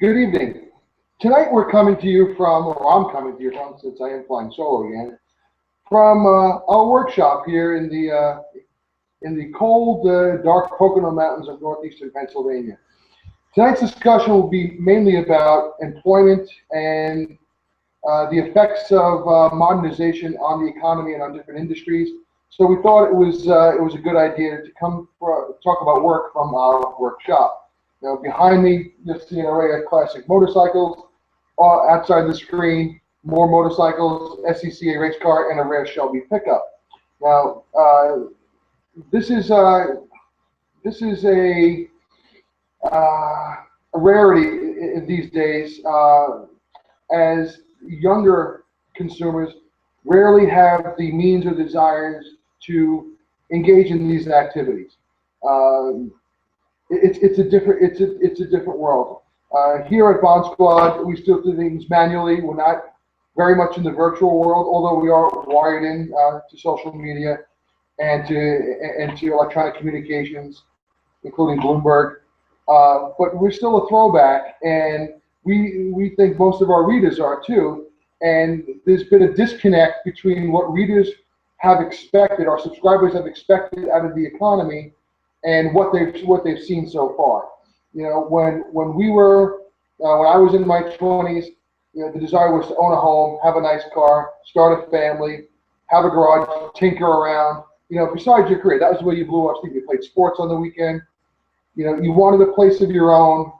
Good evening. Tonight we're coming to you from, or I'm coming to you from, since I am flying solo again, from our workshop here in the cold, dark Pocono Mountains of northeastern Pennsylvania. Tonight's discussion will be mainly about employment and the effects of modernization on the economy and on different industries. So we thought it was a good idea to talk about work from our workshop. Now, behind me, you'll see an array of classic motorcycles. Outside the screen, more motorcycles, SCCA race car, and a rare Shelby pickup. Now, this is a rarity in these days, as younger consumers rarely have the means or desires to engage in these activities. It's a different world. Here at Bond Squad, we still do things manually. We're not very much in the virtual world, although we are wired in to social media and to electronic communications, including Bloomberg. But we're still a throwback, and we think most of our readers are too. And there's been a disconnect between what readers have expected, our subscribers have expected out of the economy, and what they've seen so far. You know, when I was in my 20s, you know, the desire was to own a home, have a nice car, start a family, have a garage, tinker around. You know, besides your career, that was the way you blew off steam. You played sports on the weekend. You know, you wanted a place of your own.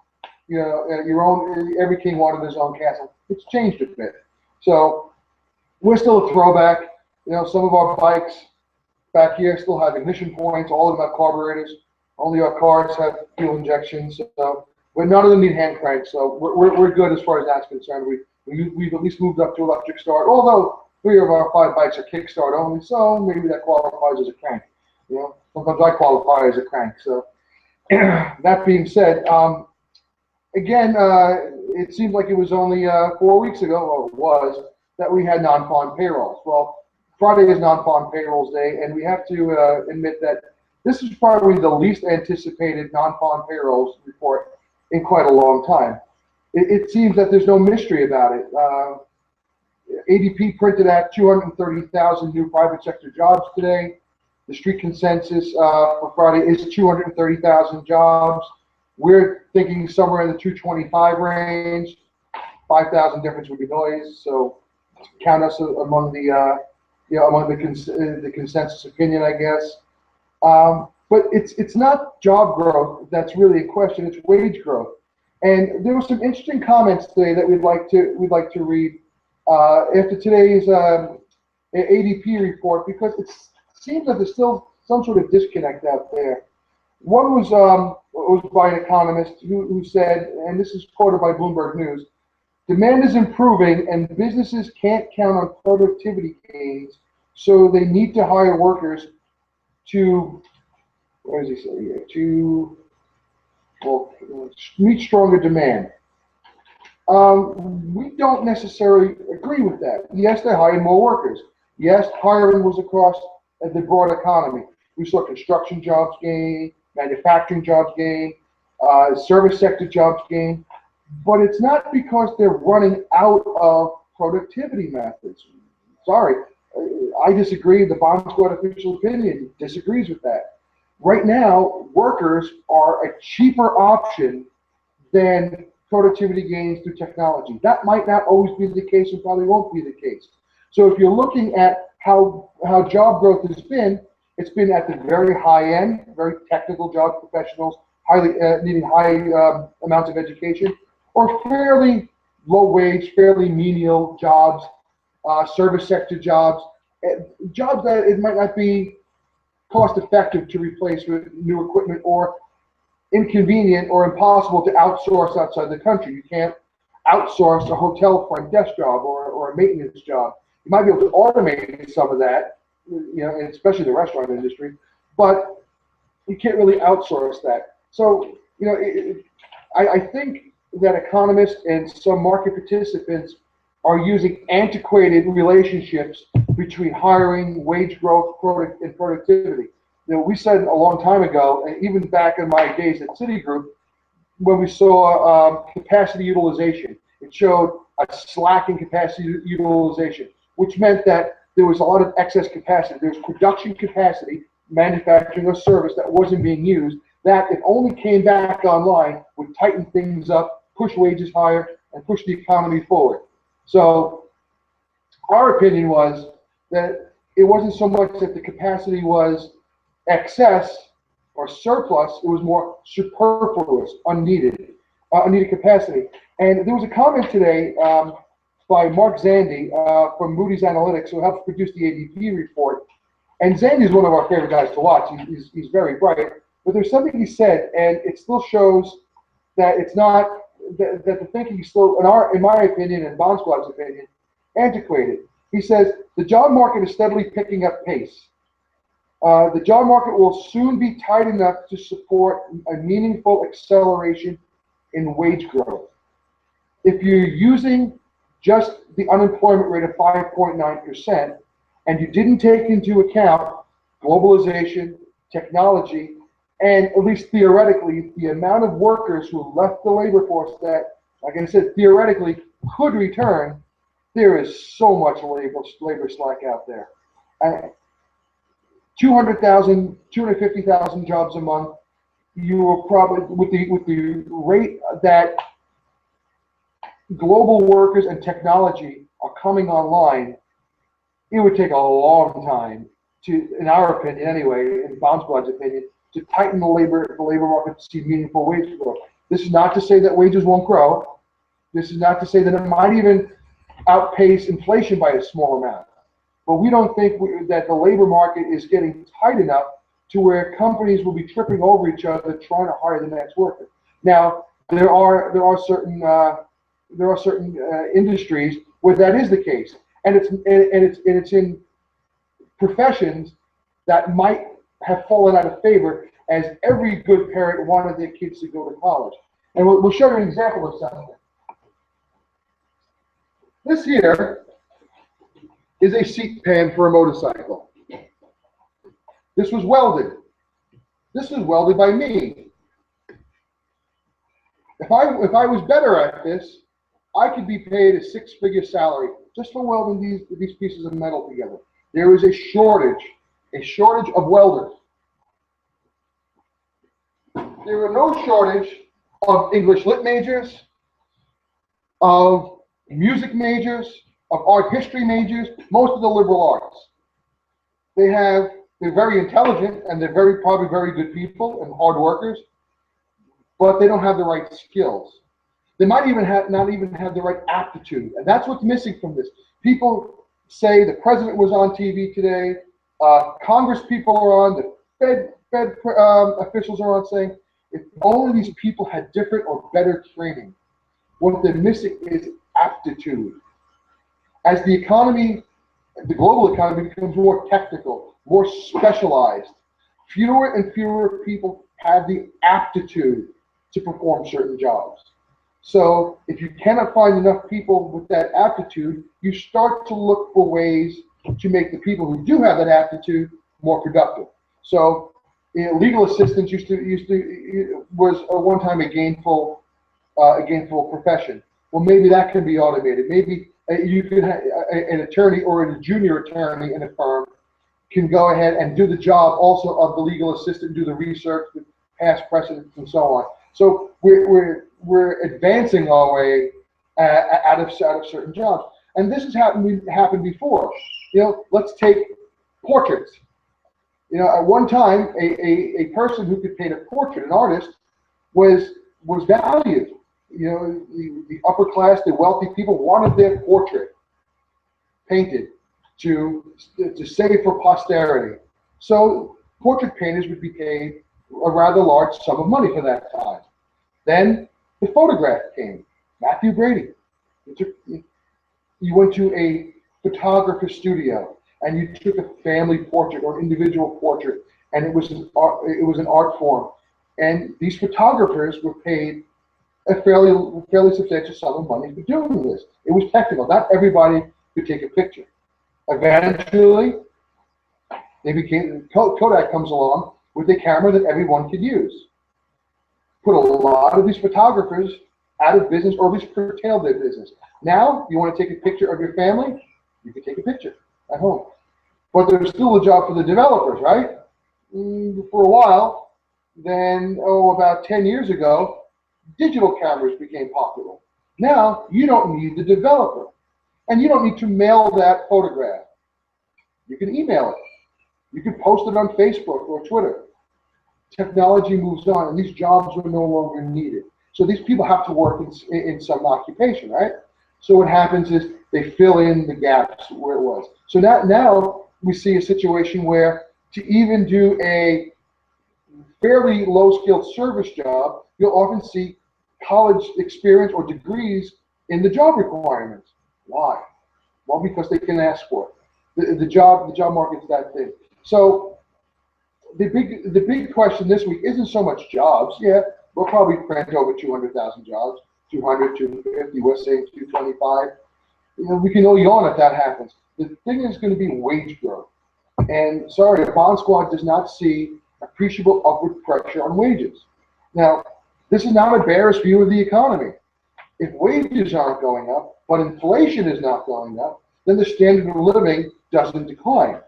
You know, your own. Every king wanted his own castle. It's changed a bit. So we're still a throwback. You know, some of our bikes back here still have ignition points. All of them have carburetors. Only our cars have fuel injections. So, but none of them need hand cranks. So we're good as far as that's concerned. We've at least moved up to electric start. Although 3 of our 5 bikes are kickstart only, so maybe that qualifies as a crank. You know, sometimes I qualify as a crank. So that being said, again, it seems like it was only 4 weeks ago, or it was, that we had non-farm payrolls. Well, Friday is non-farm payrolls day, and we have to admit that this is probably the least anticipated non-farm payrolls report in quite a long time. It seems that there's no mystery about it. ADP printed out 230,000 new private sector jobs today. The street consensus for Friday is 230,000 jobs. We're thinking somewhere in the 225 range. 5,000 difference would be noise, so count us among the consensus opinion, I guess. But it's not job growth that's really in question. It's wage growth. And there were some interesting comments today that we'd like to read after today's ADP report, because it seems that there's still some sort of disconnect out there. One was by an economist who said, and this is quoted by Bloomberg News: demand is improving and businesses can't count on productivity gains, so they need to hire workers to, what does he say here, to meet stronger demand. We don't necessarily agree with that. Yes, they hired more workers. Yes, hiring was across the broad economy. We saw construction jobs gain, manufacturing jobs gain, service sector jobs gain, but it's not because they're running out of productivity methods. Sorry, I disagree. The Bond Squad official opinion disagrees with that. Right now, workers are a cheaper option than productivity gains through technology. That might not always be the case, and probably won't be the case. So if you're looking at how job growth has been, it's been at the very high end, very technical job professionals, highly needing high amounts of education, or fairly low wage, fairly menial jobs, service sector jobs, jobs that it might not be cost effective to replace with new equipment, or inconvenient or impossible to outsource outside the country. You can't outsource a hotel front desk job or a maintenance job. You might be able to automate some of that, you know, especially the restaurant industry, but you can't really outsource that. So, you know, I think that economists and some market participants are using antiquated relationships between hiring, wage growth, and productivity. You know, we said a long time ago, and even back in my days at Citigroup, when we saw capacity utilization. It showed a slack in capacity utilization, which meant that there was a lot of excess capacity. There was production capacity, manufacturing or service that wasn't being used, that if only came back online, would tighten things up, push wages higher, and push the economy forward. So our opinion was that it wasn't so much that the capacity was excess or surplus, it was more superfluous, unneeded capacity. And there was a comment today by Mark Zandi from Moody's Analytics, who helps produce the ADP report. And Zandi is one of our favorite guys to watch. He's very bright. But there's something he said, and it still shows that it's not, that the thinking is still, in my opinion, and Bond Squad's opinion, antiquated. He says, the job market is steadily picking up pace. The job market will soon be tight enough to support a meaningful acceleration in wage growth. If you're using just the unemployment rate of 5.9%, and you didn't take into account globalization, technology, and at least theoretically, the amount of workers who left the labor force that, like I said, theoretically could return, there is so much labor slack out there. 200,000, 250,000 jobs a month. You will probably, with the rate that global workers and technology are coming online, it would take a long time to, in our opinion anyway, in Bond Squad's opinion, to tighten the labor market to see meaningful wage growth. This is not to say that wages won't grow. This is not to say that it might even outpace inflation by a small amount. But we don't think that the labor market is getting tight enough to where companies will be tripping over each other trying to hire the next worker. Now, there are certain industries where that is the case, and it's in professions that might have fallen out of favor, as every good parent wanted their kids to go to college. And we'll show you an example of something. This here is a seat pan for a motorcycle. This was welded. This was welded by me. If I was better at this, I could be paid a six-figure salary just for welding these pieces of metal together. There is a shortage of welders. There are no shortage of English lit majors, of music majors, of art history majors, most of the liberal arts. They're very intelligent, and they're probably very good people and hard workers, but they don't have the right skills. They might even not even have the right aptitude, and that's what's missing from this. People say the president was on TV today, Congress people are on, the Fed officials are on, saying if only these people had different or better training. What they're missing is aptitude. As the economy, the global economy becomes more technical, more specialized, fewer and fewer people have the aptitude to perform certain jobs. So if you cannot find enough people with that aptitude, you start to look for ways to make the people who do have that aptitude more productive. So legal assistance was one time a gainful profession. Well, maybe that can be automated. Maybe you could have an attorney or a junior attorney in a firm can go ahead and do the job also of the legal assistant, do the research, the past precedents, and so on. So we're advancing our way out of certain jobs, and this has happened before. Let's take portraits. At one time, a person who could paint a portrait, an artist, was valued. The upper class, the wealthy people wanted their portrait painted to save for posterity. So portrait painters would be paid a rather large sum of money for that time. Then the photograph came. Matthew Brady. You went to a photographer's studio and you took a family portrait or individual portrait, and it was an art form. And these photographers were paid a fairly substantial sum of money for doing this. It was technical. Not everybody could take a picture. Eventually, Kodak comes along with a camera that everyone could use. put a lot of these photographers out of business, or at least curtailed their business. Now, you want to take a picture of your family, you can take a picture at home. But there's still a job for the developers, right? For a while, then, about 10 years ago, digital cameras became popular. Now, you don't need the developer. And you don't need to mail that photograph. You can email it. You can post it on Facebook or Twitter. Technology moves on, and these jobs are no longer needed. So these people have to work in some occupation, right? So what happens is they fill in the gaps where it was. So now we see a situation where to even do a fairly low-skilled service job, you'll often see college experience or degrees in the job requirements. Why? Well, because they can ask for it. The job market's that thin. So the big question this week isn't so much jobs. Yeah, we'll probably print over 200,000 jobs, 200, 250. We're saying 225. We can all yawn if that happens. The thing is going to be wage growth. And sorry, the Bond Squad does not see appreciable upward pressure on wages. Now, this is not a bearish view of the economy. If wages aren't going up, but inflation is not going up, then the standard of living doesn't decline.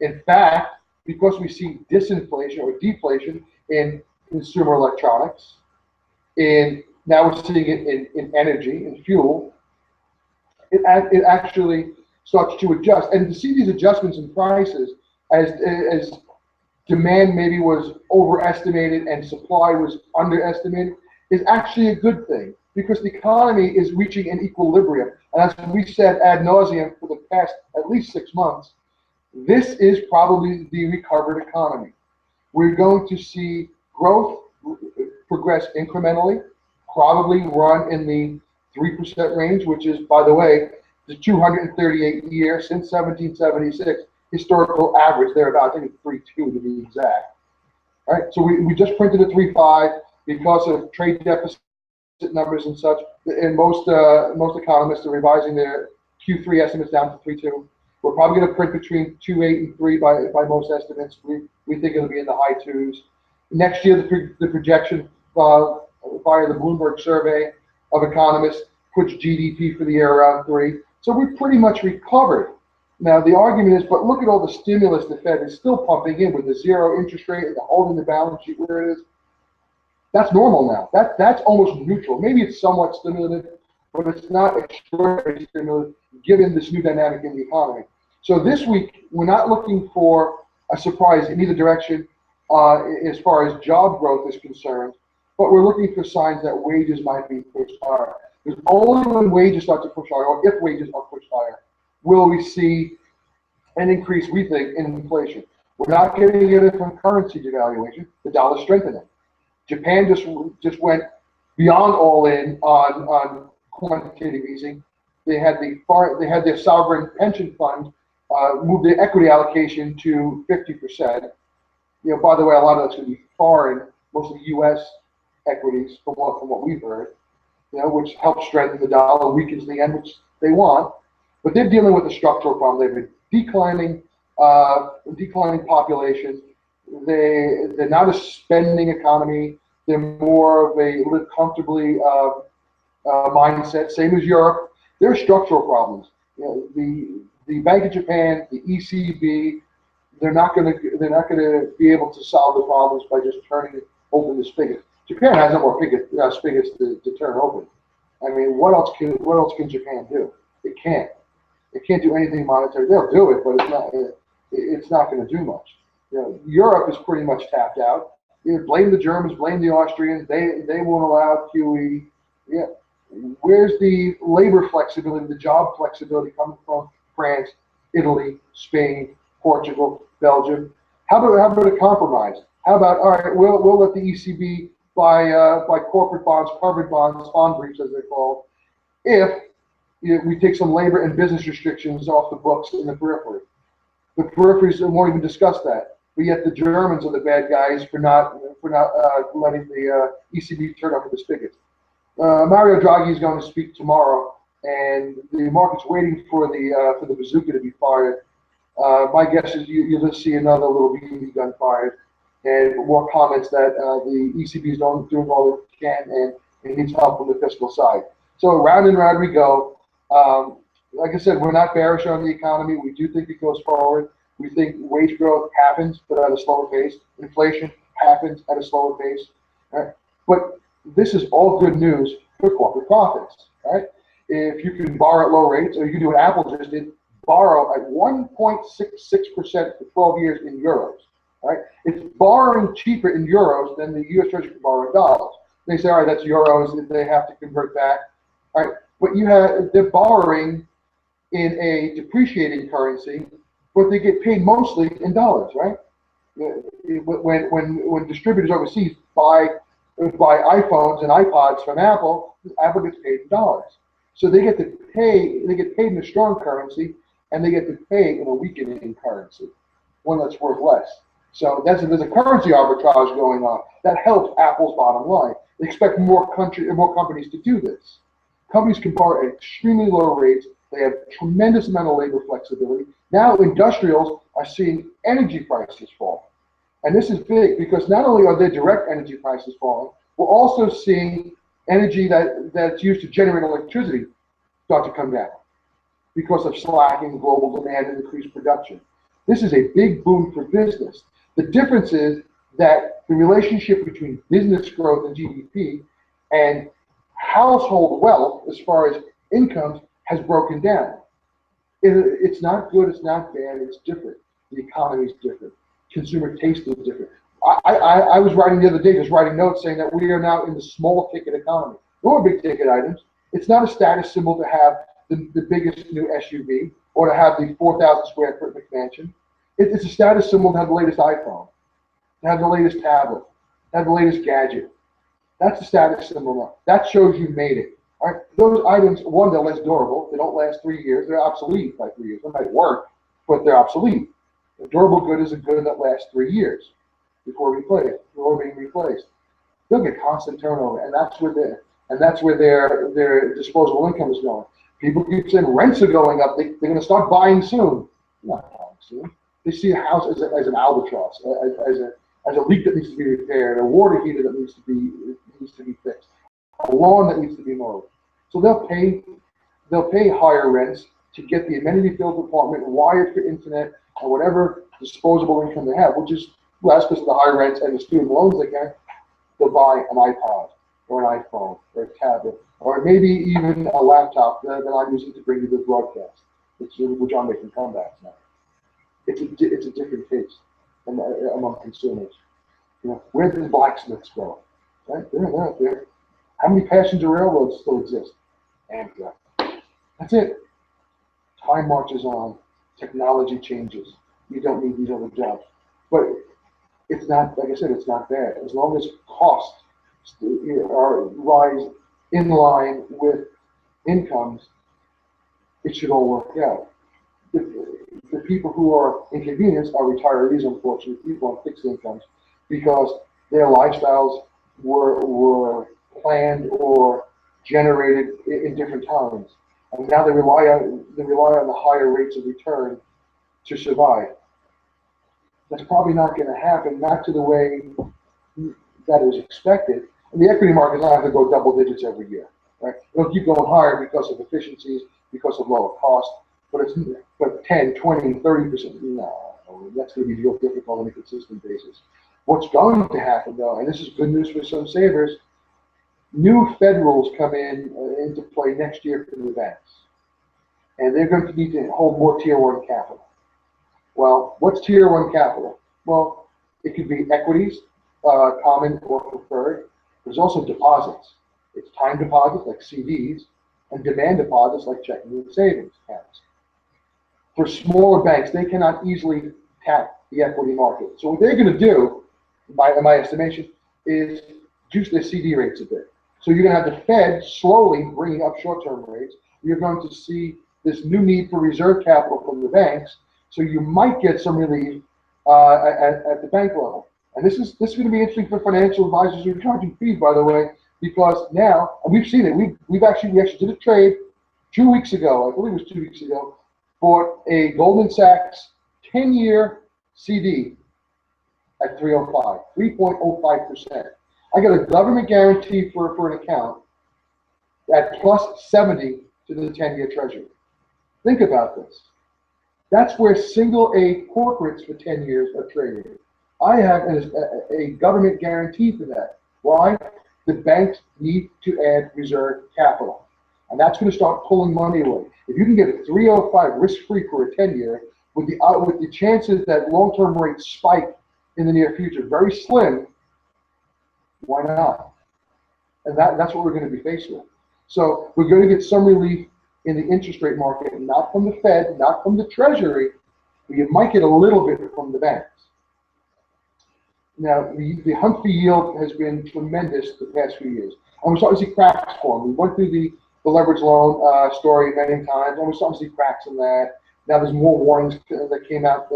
In fact, because we see disinflation or deflation in consumer electronics, and now we're seeing it in energy and fuel, it actually starts to adjust. And to see these adjustments in prices as demand maybe was overestimated and supply was underestimated is actually a good thing, because the economy is reaching an equilibrium. And as we said ad nauseum for the past at least 6 months, this is probably the recovered economy. We're going to see growth progress incrementally, probably run in the 3% range, which is, by the way, the 238-year since 1776 historical average thereabouts. I think it's 3.2 to be exact. All right, so we just printed a 3.5 because of trade deficit numbers and such, and most economists are revising their Q3 estimates down to 3.2. We're probably going to print between 2.8 and 3 by most estimates. We think it'll be in the high 2s. Next year, the projection via the Bloomberg survey of economists puts GDP for the year around 3. So we're pretty much recovered. Now, the argument is, but look at all the stimulus the Fed is still pumping in with the zero interest rate and holding the balance sheet where it is. That's normal now. That's almost neutral. Maybe it's somewhat stimulative, but it's not extraordinary stimulative given this new dynamic in the economy. So this week, we're not looking for a surprise in either direction as far as job growth is concerned, but we're looking for signs that wages might be pushed higher. Because only when wages start to push higher, or if wages are pushed higher, will we see an increase, we think, in inflation. We're not getting it from currency devaluation, the dollar strengthening. Japan just went beyond all in on quantitative easing. They had their sovereign pension fund move their equity allocation to 50%. By the way, a lot of that's going to be foreign, mostly U.S. equities, from what we've heard. Which helps strengthen the dollar, weakens the yen, which they want. But they're dealing with a structural problem. They have a declining population. They're not a spending economy. They're more of a live comfortably mindset. Same as Europe. There are structural problems. The Bank of Japan, the ECB, they're not going to be able to solve the problems by just turning open the spigot. Japan has no more spigots to turn open. I mean, what else can Japan do? It can't. It can't do anything monetary. They'll do it, but it's not going to do much. Europe is pretty much tapped out. Blame the Germans, blame the Austrians. They won't allow QE. Yeah. Where's the labor flexibility, the job flexibility coming from France, Italy, Spain, Portugal, Belgium? How about a compromise? How about, all right, we'll let the ECB buy corporate bonds, covered bonds, bond briefs as they're called, if we take some labor and business restrictions off the books in the periphery. The peripheries won't even discuss that, but yet the Germans are the bad guys for not letting the ECB turn off the spigots. Mario Draghi is going to speak tomorrow, and the market's waiting for the bazooka to be fired. My guess is you'll just see another little BB gun fired. and more comments that the ECB is doing all it can and it needs help from the fiscal side. So round and round we go. Like I said, we're not bearish on the economy. We do think it goes forward. We think wage growth happens, but at a slower pace. Inflation happens at a slower pace. Right? But this is all good news for corporate profits. Right? If you can borrow at low rates, or you can do what Apple just did, borrow at 1.66% for 12 years in euros. Right? It's borrowing cheaper in euros than the U.S. Treasury can borrow in dollars. They say, all right, that's euros, and they have to convert back. All right, but they're borrowing in a depreciating currency, but they get paid mostly in dollars, right? When distributors overseas buy iPhones and iPods from Apple, Apple gets paid in dollars. So they get paid in a strong currency, and they get to pay in a weakening currency, one that's worth less. So there's a currency arbitrage going on that helps Apple's bottom line. They expect more companies to do this. Companies can borrow at extremely low rates. They have a tremendous amount of labor flexibility. Now industrials are seeing energy prices fall. And this is big because not only are their direct energy prices falling, we're also seeing energy that's used to generate electricity start to come down because of slacking global demand and increased production. This is a big boon for business. The difference is that the relationship between business growth and GDP and household wealth, as far as incomes, has broken down. It's not good, it's not bad, it's different. The economy is different. Consumer taste is different. I was writing the other day, just writing notes saying that we are now in the small ticket economy. No big ticket items. It's not a status symbol to have the biggest new SUV or to have the 4,000 square foot McMansion. It's a status symbol to have the latest iPhone, to have the latest tablet, to have the latest gadget. That's the status symbol now. That shows you made it. All right? Those items, one, they're less durable. They don't last 3 years. They're obsolete by 3 years. They might work, but they're obsolete. A durable good is a good that lasts 3 years before being replaced. They'll get constant turnover, and that's where their disposable income is going. People keep saying rents are going up. They're going to start buying soon. They're not buying soon. They see a house as an albatross, as a leak that needs to be repaired, a water heater that needs to be fixed, a lawn that needs to be mowed. So they'll pay higher rents to get the amenity-filled apartment wired for internet or whatever disposable income they have, which is less because of the higher rents and the student loans they get. They'll buy an iPod or an iPhone or a tablet or maybe even a laptop that I'm using to bring you the broadcast, which I'm making comebacks now. It's a different case among consumers. You know, where did the blacksmiths go? Right? They're not there. How many passenger railroads still exist? Amtrak. That's it. Time marches on. Technology changes. You don't need these other jobs. But it's not, like I said, it's not bad. As long as costs rise in line with incomes, it should all work out. The people who are inconvenienced are retirees, unfortunately, people on fixed incomes, because their lifestyles were planned or generated in different times, and now they rely on the higher rates of return to survive. That's probably not going to happen, not to the way that is expected. And the equity market is not going to go double digits every year, right? It'll keep going higher because of efficiencies, because of lower cost. But 10, 20, 30%, no, that's going to be real difficult on a consistent basis. What's going to happen, though, and this is good news for some savers, new Fed rules come into play next year for the banks. And they're going to need to hold more Tier 1 capital. Well, what's Tier 1 capital? Well, it could be equities, common or preferred. There's also deposits. It's time deposits like CDs and demand deposits like checking and savings accounts. For smaller banks, they cannot easily tap the equity market. So what they're going to do, in my estimation, is juice their CD rates a bit. So you're going to have the Fed slowly bringing up short-term rates. You're going to see this new need for reserve capital from the banks. So you might get some relief at the bank level. And this is going to be interesting for financial advisors who are charging fees, by the way, because now, and we've seen it. We actually did a trade 2 weeks ago. I believe it was 2 weeks ago. Bought a Goldman Sachs 10-year CD at 305, 3.05%. I got a government guarantee for an account at plus 70 to the 10-year treasury. Think about this. That's where single A corporates for 10 years are trading. I have a government guarantee for that. Why? The banks need to add reserve capital. And that's going to start pulling money away. If you can get a 305 risk-free for a 10-year, with the chances that long-term rates spike in the near future very slim, why not? And that's what we're going to be faced with. So we're going to get some relief in the interest rate market, not from the Fed, not from the Treasury, but you might get a little bit from the banks. Now, the Humphrey yield has been tremendous the past few years. And we're starting to see cracks form. We went through the leverage loan story many times, and we're starting to see cracks in that. Now there's more warnings that came out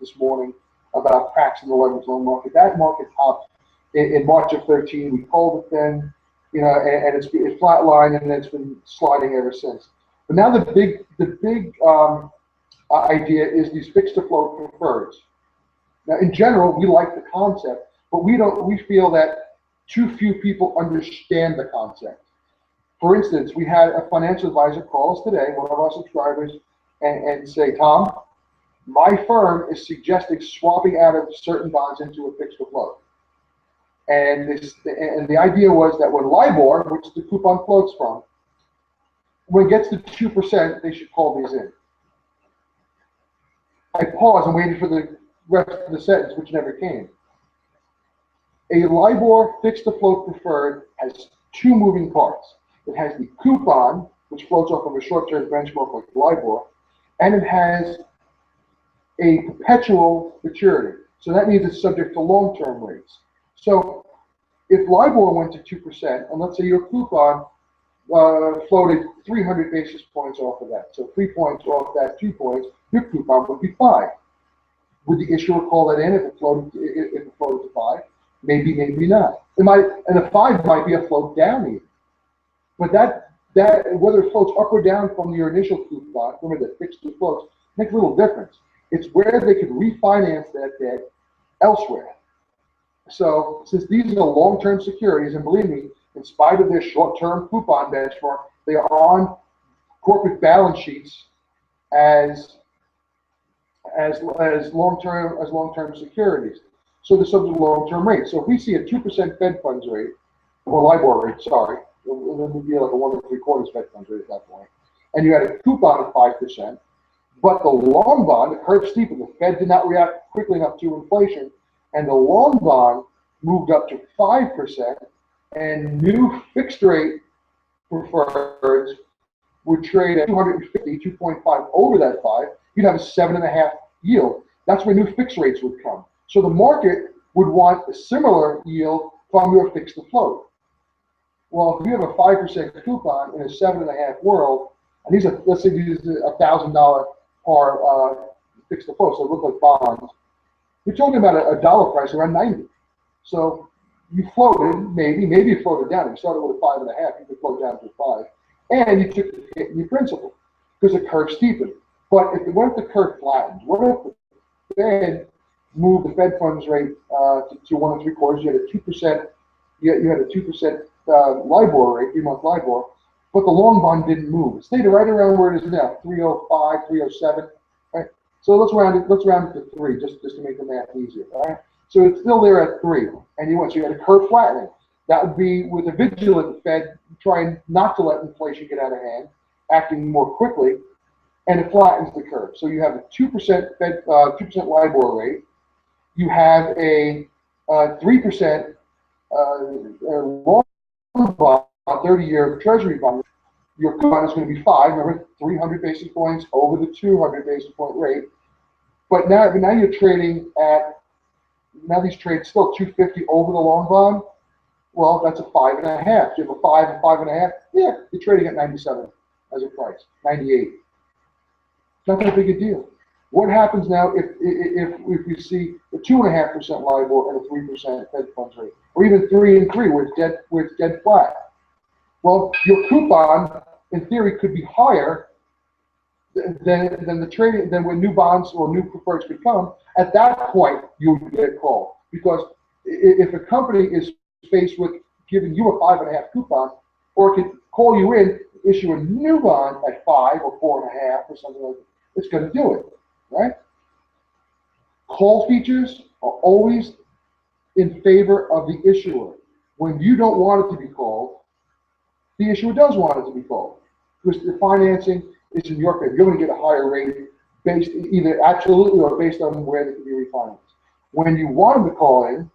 this morning about cracks in the leverage loan market. That market topped in March of 13. We called it then, and it's flatlined, and it's been sliding ever since. But now the big idea is these fixed to float preferreds. Now, in general, we like the concept, but we feel that too few people understand the concept. For instance, we had a financial advisor call us today, one of our subscribers, and say, Tom, my firm is suggesting swapping out of certain bonds into a fixed to float. And the idea was that when LIBOR, which the coupon floats from, when it gets to 2%, they should call these in. I paused and waited for the rest of the sentence, which never came. A LIBOR fixed to float preferred has two moving parts. It has the coupon, which floats off of a short-term benchmark like LIBOR, and it has a perpetual maturity. So that means it's subject to long-term rates. So if LIBOR went to 2%, and let's say your coupon floated 300 basis points off of that, so 3 points off that 2 points, your coupon would be 5. Would the issuer call that in if it floated to 5? Maybe, maybe not. It might, and a 5 might be a float down even. But that whether it floats up or down from your initial coupon, remember that fixed to floats, makes a little difference. It's where they could refinance that debt elsewhere. So since these are long-term securities, and believe me, in spite of their short-term coupon benchmark, they are on corporate balance sheets as long-term securities. So they're subject to long-term rates. So if we see a 2% Fed funds rate, or LIBOR rate, sorry, it would be like a 1 3/4 Fed funds rate at that point, and you had a coupon of 5%, but the long bond, the curve steepened, the Fed did not react quickly enough to inflation, and the long bond moved up to 5%, and new fixed rate preferreds would trade at 250, 2.5 over that 5, you'd have a 7.5 yield. That's where new fixed rates would come. So the market would want a similar yield from your fixed to float. Well, if you have a 5% coupon in a 7.5 world, and these are, let's say these are $1,000 par fixed to float, so it look like bonds. You're talking about a dollar price around 90. So you floated, maybe you floated down. If you started with a 5.5, you could float down to 5. And you took the hit in your principal because the curve steepened. But what if the curve flattened? What if the Fed moved the Fed funds rate to 1 3/4? You had a 2%. You had a 2% LIBOR rate, 3-month LIBOR, but the long bond didn't move. It stayed right around where it is now, 305, 307. Right? So let's round it to 3, just to make the math easier. All right. So it's still there at 3, and you had a curve flattening. That would be with a vigilant Fed trying not to let inflation get out of hand, acting more quickly, and it flattens the curve. So you have a 2% Fed, 2% LIBOR rate. You have a 3% long bond, 30-year Treasury bond. Your coupon is going to be 5. Remember, 300 basis points over the 200 basis point rate. But now you're trading at, now these trades still 250 over the long bond. Well, that's a 5.5. You have a 5 and 5.5. Yeah, you're trading at 97 as a price, 98. It's not that big a deal. What happens now if we see a 2.5% LIBOR and a 3% Fed funds rate, or even 3 and 3, where it's dead flat? Well, your coupon, in theory, could be higher then the trading, then when new bonds or new preferreds could come, at that point you would get called. Because if a company is faced with giving you a 5.5 coupon, or it can call you in, issue a new bond at 5 or 4.5 or something like that, it's going to do it, right? Call features are always in favor of the issuer. When you don't want it to be called, the issuer does want it to be called, because the financing is in your favor. You're going to get a higher rate based either absolutely or based on where they can be refinanced. When you want them to call in,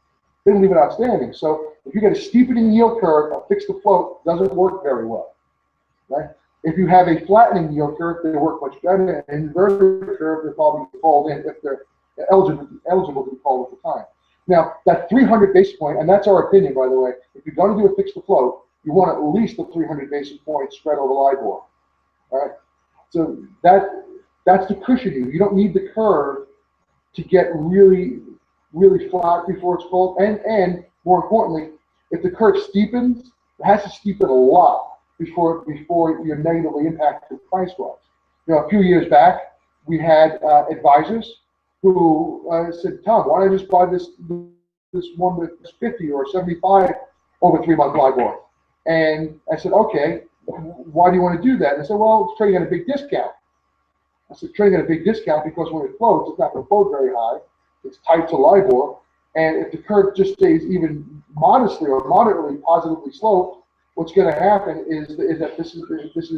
they leave it outstanding. So if you get a steepening yield curve, a fixed to float doesn't work very well, right? If you have a flattening yield curve, they work much better. An inverted curve, they're probably called in if they're eligible to be called at the time. Now, that 300 basis point, and that's our opinion, by the way, if you're going to do a fixed to float, you want at least a 300 basis point spread over LIBOR, all right? So that's to cushion you. You don't need the curve to get really flat before it's called. And more importantly, if the curve steepens, it has to steepen a lot before you're negatively impacted price-wise. You know, a few years back, we had advisors who said, Tom, why don't I just buy this one with 50 or 75 over 3-month LIBOR? And I said, okay, why do you want to do that? And they said, well, it's trading at a big discount. I said, trading at a big discount because when it floats, it's not going to float very high. It's tied to LIBOR. And if the curve just stays even modestly or moderately positively sloped, what's going to happen is that this is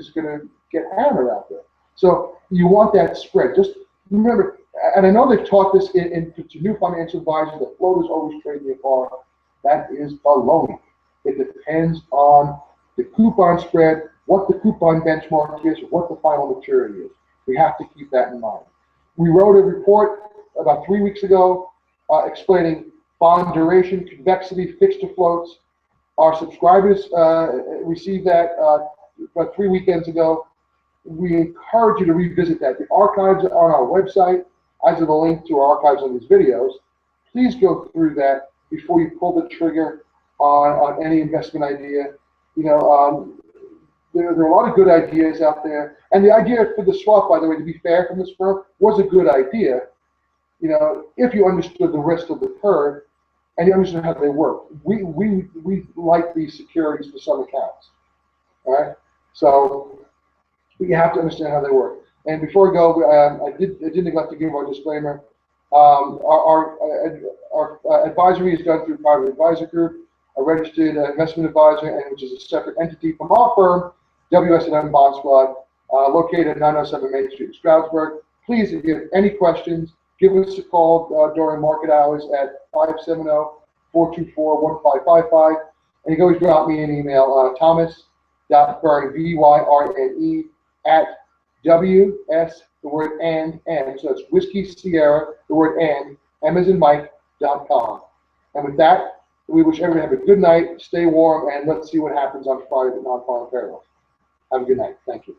going to get hammered out there. So you want that spread. Just remember, and I know they've taught this to new financial advisors that floaters always trade near par. That is baloney. It depends on the coupon spread, what the coupon benchmark is, what the final maturity is. We have to keep that in mind. We wrote a report about 3 weeks ago explaining bond duration, convexity, fixed to floats. Our subscribers received that about 3 weekends ago. We encourage you to revisit that. The archives are on our website, as are the link to our archives on these videos. Please go through that before you pull the trigger on any investment idea. You know, there are a lot of good ideas out there. And the idea for the swap, by the way, to be fair from this firm, was a good idea, you know, if you understood the rest of the curve and you understood how they work. We like these securities for some accounts, all right? So you have to understand how they work. And before I go, I did neglect to give our disclaimer. Our advisory is done through Private Advisor Group, a registered investment advisor, and which is a separate entity from our firm, WS&M Bond Squad, located at 907 Main Street in Stroudsburg. Please, if you have any questions, give us a call during market hours at 570-424-1555. And you can always drop me an email, thomas.byrne, B-Y-R-N-E, at WS, the word and, so that's Whiskey Sierra, the word and, M as in Mike.com. And with that, we wish everyone have a good night, stay warm, and let's see what happens on Friday with non-farm payrolls. Have a good night. Thank you.